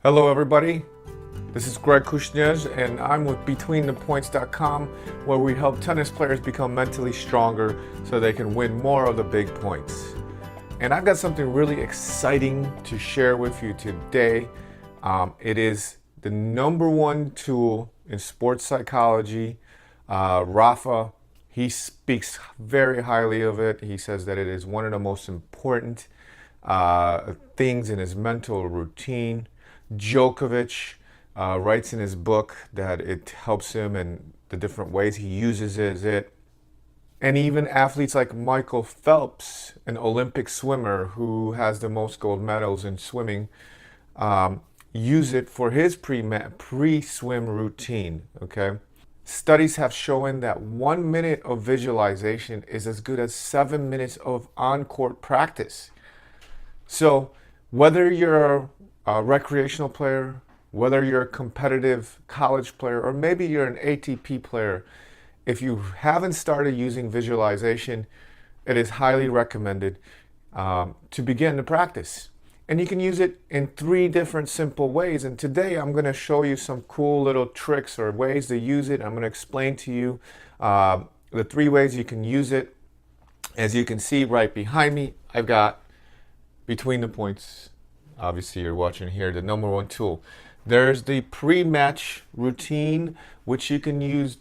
Hello everybody, this is Kusnierz and I'm with BetweenThePoints.com, where we help tennis players become mentally stronger so they can win more of the big points. And I've got something really exciting to share with you today. It is the #1 tool in sports psychology. Rafa, he speaks very highly of it. He says that it is one of the most important things in his mental routine. Djokovic writes in his book that it helps him in the different ways he uses it. And even athletes like Michael Phelps, an Olympic swimmer who has the most gold medals in swimming, use it for his pre-swim routine, okay? Studies have shown that 1 minute of visualization is as good as 7 minutes of on-court practice. So whether you're a recreational player, whether you're a competitive college player, or maybe you're an ATP player, if you haven't started using visualization, it is highly recommended to begin to practice. And you can use it in 3 different simple ways. And today I'm going to show you some cool little tricks or ways to use it. I'm going to explain to you the 3 ways you can use it. As you can see right behind me, I've got Between the Points. Obviously you're watching here, the #1 tool. There's the pre-match routine, which you can use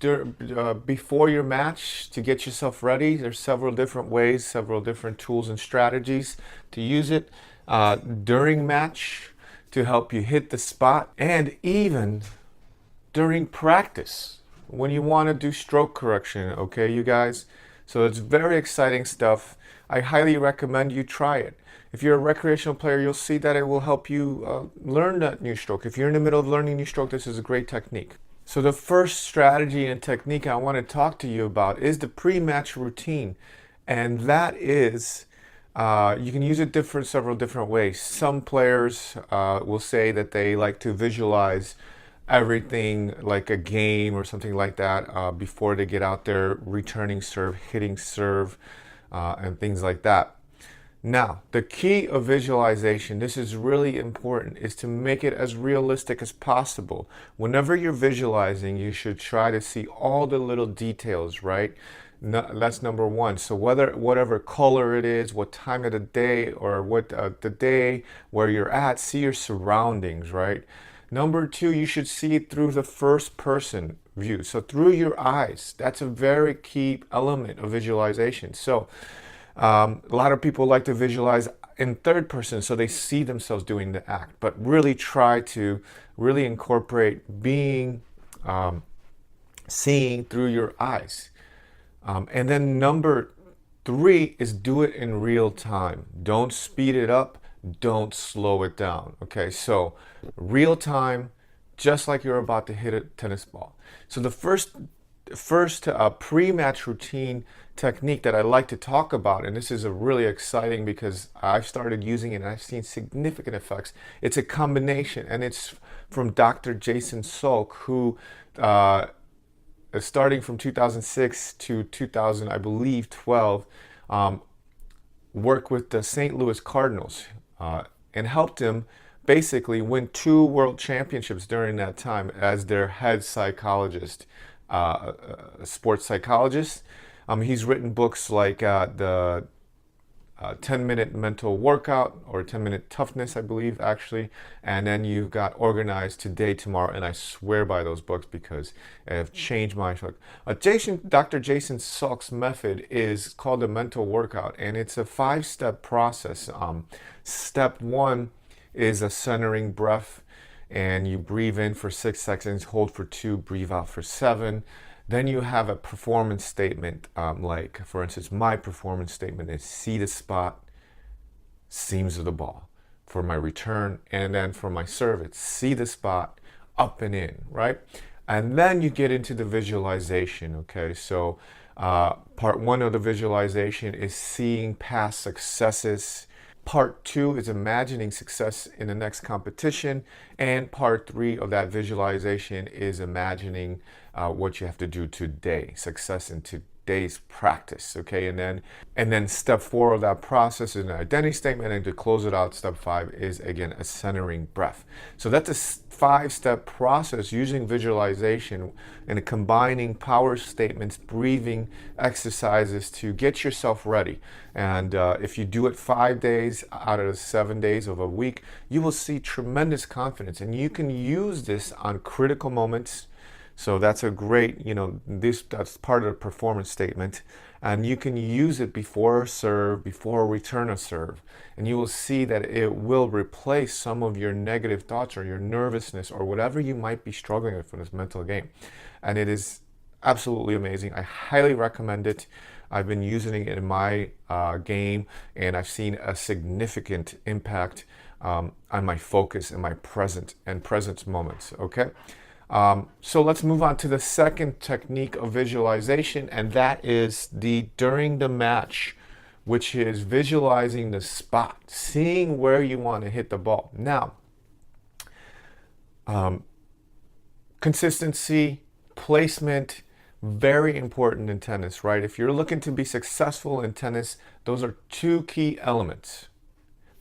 before your match to get yourself ready. There's several different ways, several different tools and strategies to use it. During match to help you hit the spot, and even during practice when you want to do stroke correction, okay, you guys? So it's very exciting stuff. I highly recommend you try it. If you're a recreational player, you'll see that it will help you learn that new stroke. If you're in the middle of learning a new stroke, this is a great technique. So the first strategy and technique I want to talk to you about is the pre-match routine. And that is, you can use it several different ways. Some players will say that they like to visualize everything like a game or something like that before they get out there, returning serve, hitting serve, and things like that. Now, the key of visualization, this is really important, is to make it as realistic as possible. Whenever you're visualizing, you should try to see all the little details, right? That's #1. So whatever color it is, what time of the day, or what the day where you're at, see your surroundings, right? #2, you should see it through the first person view. So through your eyes. That's a very key element of visualization. So a lot of people like to visualize in third person so they see themselves doing the act, but really try to really incorporate being, seeing through your eyes. And then #3 is do it in real time. Don't speed it up, don't slow it down. Okay, so real time, just like you're about to hit a tennis ball. So the first pre-match routine technique that I like to talk about, and this is a really exciting because I've started using it and I've seen significant effects. It's a combination, and it's from Dr. Jason Salk, who starting from 2006 to 2000, I believe, 12, worked with the St. Louis Cardinals and helped him basically win 2 world championships during that time as their head psychologist, sports psychologist. He's written books like the 10-minute mental workout, or 10-minute toughness, I believe, actually. And then you've got Organized Today, Tomorrow. And I swear by those books because they have changed my life. Dr. Jason Salk's method is called the mental workout, and it's a 5-step process. Step 1 is a centering breath, and you breathe in for 6 seconds, hold for 2, breathe out for 7. Then you have a performance statement, like, for instance, my performance statement is see the spot, seams of the ball for my return, and then for my serve, it's see the spot, up and in, right? And then you get into the visualization, okay? So part 1 of the visualization is seeing past successes. Part 2 is imagining success in the next competition. And part 3 of that visualization is imagining what you have to do today, success in days practice, okay? And then step 4 of that process is an identity statement, and to close it out, step 5 is again a centering breath. So that's a 5-step process using visualization and combining power statements, breathing exercises to get yourself ready. And if you do it 5 days out of the 7 days of a week, you will see tremendous confidence, and you can use this on critical moments. So that's a great, that's part of the performance statement. And you can use it before a serve, before a return a serve. And you will see that it will replace some of your negative thoughts or your nervousness or whatever you might be struggling with in this mental game. And it is absolutely amazing. I highly recommend it. I've been using it in my game, and I've seen a significant impact on my focus and my present moments, okay? So let's move on to the second technique of visualization, and that is the during the match, which is visualizing the spot, seeing where you want to hit the ball. Now, consistency, placement, very important in tennis, right? If you're looking to be successful in tennis, those are 2 key elements: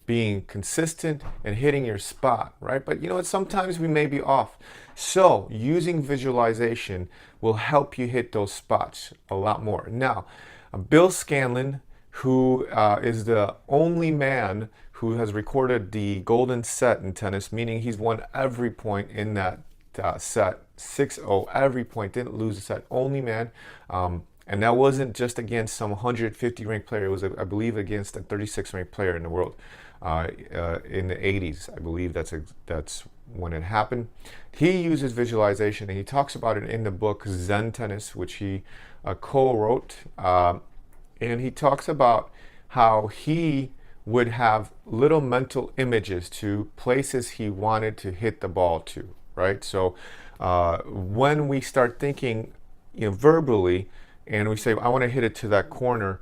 being consistent and hitting your spot, right? But you know what? Sometimes we may be off. So using visualization will help you hit those spots a lot more. Now, Bill Scanlon, who is the only man who has recorded the golden set in tennis, meaning he's won every point in that set, 6-0, every point, didn't lose a set, only man. And that wasn't just against some 150 ranked player. It was, I believe, against a 36 ranked player in the world in the 80s. I believe that's when it happened. He uses visualization, and he talks about it in the book Zen Tennis, which he co-wrote. And he talks about how he would have little mental images to places he wanted to hit the ball to, right? So when we start thinking, verbally, and we say, I want to hit it to that corner,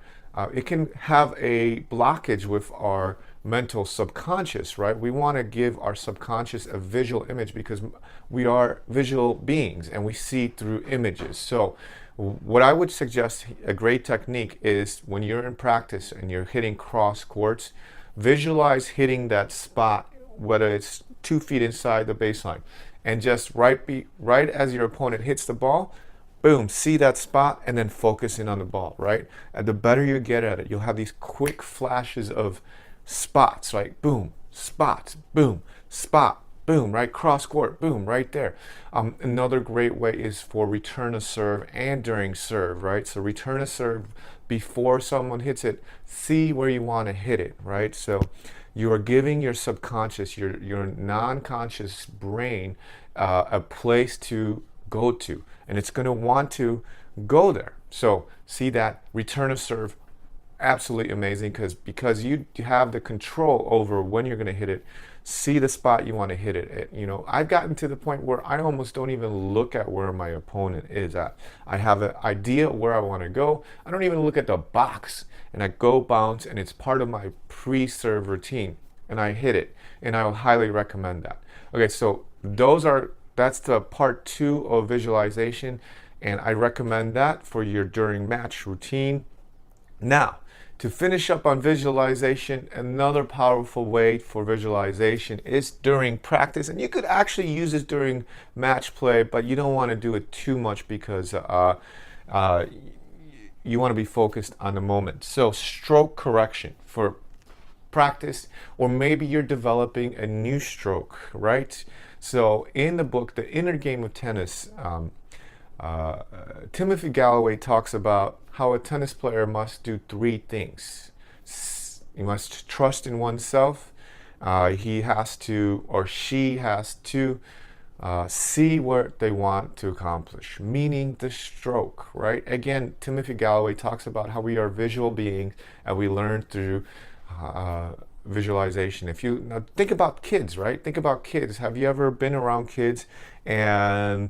it can have a blockage with our mental subconscious, right? We want to give our subconscious a visual image because we are visual beings and we see through images. So what I would suggest, a great technique, is when you're in practice and you're hitting cross courts, visualize hitting that spot, whether it's 2 feet inside the baseline, and just right as your opponent hits the ball, boom, see that spot and then focus in on the ball, right? And the better you get at it, you'll have these quick flashes of spots, like boom, spot, boom, spot, boom, right? Cross court, boom, right there. Another great way is for return a serve and during serve, right? So return a serve before someone hits it, see where you want to hit it, right? So you are giving your subconscious, your non-conscious brain, a place to go to, and it's going to want to go there. So see that return a serve, absolutely amazing, because you have the control over when you're going to hit it. See the spot you want to hit it at. I've gotten to the point where I almost don't even look at where my opponent is at. I have an idea where I want to go. I don't even look at the box, and I go bounce, and it's part of my pre-serve routine, and I hit it, and I will highly recommend that. Okay, so that's the part 2 of visualization, and I recommend that for your during match routine. Now, to finish up on visualization, another powerful way for visualization is during practice, and you could actually use this during match play, but you don't want to do it too much because you want to be focused on the moment. So stroke correction for practice, or maybe you're developing a new stroke, right? So in the book, The Inner Game of Tennis, Timothy Galloway talks about how a tennis player must do 3 things. He must trust in oneself. He has to, or she has to, see what they want to accomplish, meaning the stroke, right? Again, Timothy Galloway talks about how we are visual beings and we learn through visualization. Now think about kids, right? Think about kids. Have you ever been around kids and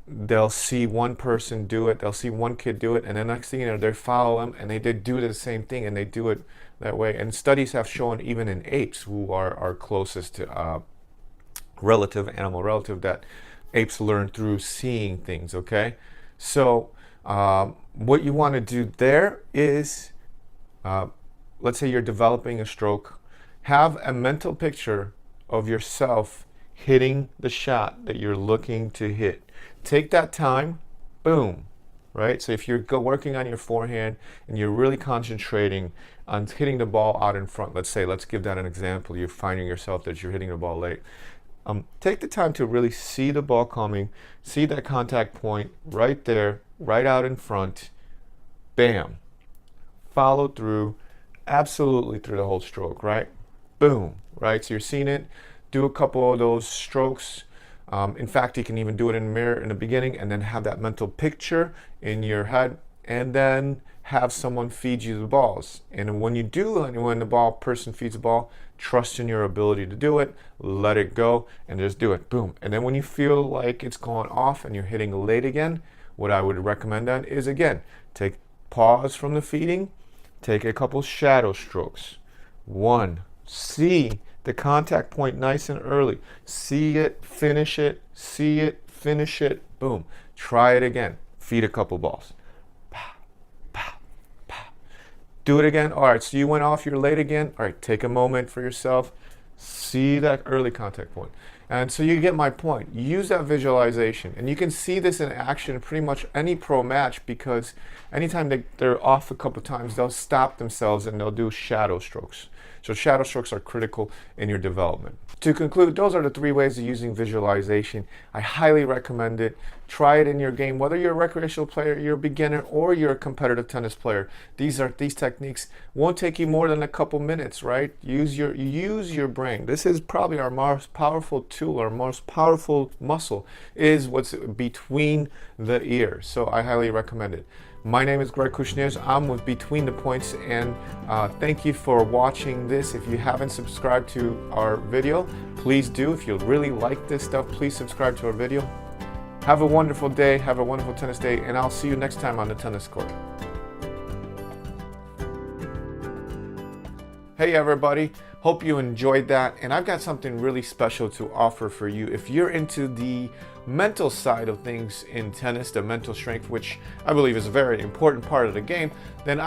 they'll see one person do it, they'll see one kid do it, and the next thing you know, they follow them and they do the same thing and they do it that way. And studies have shown, even in apes, who are our closest to animal relative, that apes learn through seeing things, okay? So What you want to do there is, let's say you're developing a stroke, have a mental picture of yourself hitting the shot that you're looking to hit. Take that time, boom, right? So if you're working on your forehand and you're really concentrating on hitting the ball out in front, let's give that an example. You're finding yourself that you're hitting the ball late. Take the time to really see the ball coming, see that contact point right there, right out in front, bam. Follow through, absolutely through the whole stroke, right? Boom, right? So you're seeing it. Do a couple of those strokes. In fact, you can even do it in the mirror in the beginning and then have that mental picture in your head and then have someone feed you the balls. And when you do, and when the person feeds the ball, trust in your ability to do it, let it go, and just do it, boom. And then when you feel like it's going off and you're hitting late again, what I would recommend then is, again, take pause from the feeding, take a couple shadow strokes. One, see the contact point nice and early. See it, finish it, see it, finish it, boom. Try it again. Feed a couple balls. Pow, pow, pow. Do it again. All right, so you went off, you're late again. All right, take a moment for yourself. See that early contact point. And so you get my point. Use that visualization. And you can see this in action in pretty much any pro match, because anytime they're off a couple times, they'll stop themselves and they'll do shadow strokes. So shadow strokes are critical in your development. To conclude, those are the 3 ways of using visualization. I highly recommend it. Try it in your game, whether you're a recreational player, you're a beginner, or you're a competitive tennis player. These techniques won't take you more than a couple minutes, right? Use your brain. This is probably our most powerful tool, our most powerful muscle is what's between the ears. So I highly recommend it. My name is Kusnierz. I'm with Between the Points, and thank you for watching this. If you haven't subscribed to our video, please do. If you really like this stuff, please subscribe to our video. Have a wonderful day, have a wonderful tennis day, and I'll see you next time on the tennis court. Hey everybody, hope you enjoyed that, and I've got something really special to offer for you. If you're into the mental side of things in tennis, the mental strength, which I believe is a very important part of the game, then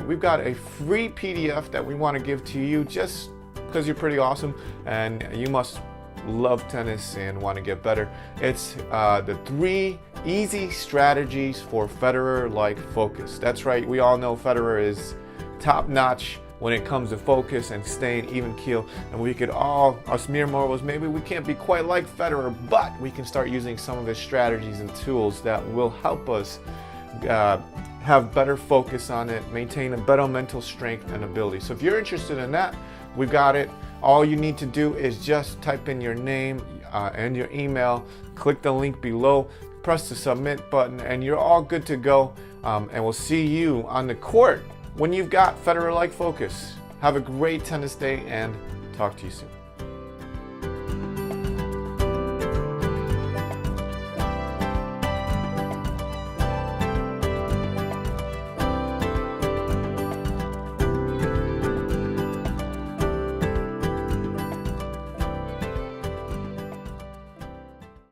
we've got a free PDF that we want to give to you just because you're pretty awesome and you must love tennis and want to get better. It's the 3 easy strategies for Federer-like focus. That's right, we all know Federer is top-notch when it comes to focus and staying even keel, and we could all, us mere mortals, maybe we can't be quite like Federer, but we can start using some of his strategies and tools that will help us have better focus on it, maintain a better mental strength and ability. So if you're interested in that, we've got it. All you need to do is just type in your name and your email, click the link below, press the submit button, and you're all good to go. And we'll see you on the court when you've got Federer-like focus. Have a great tennis day and talk to you soon.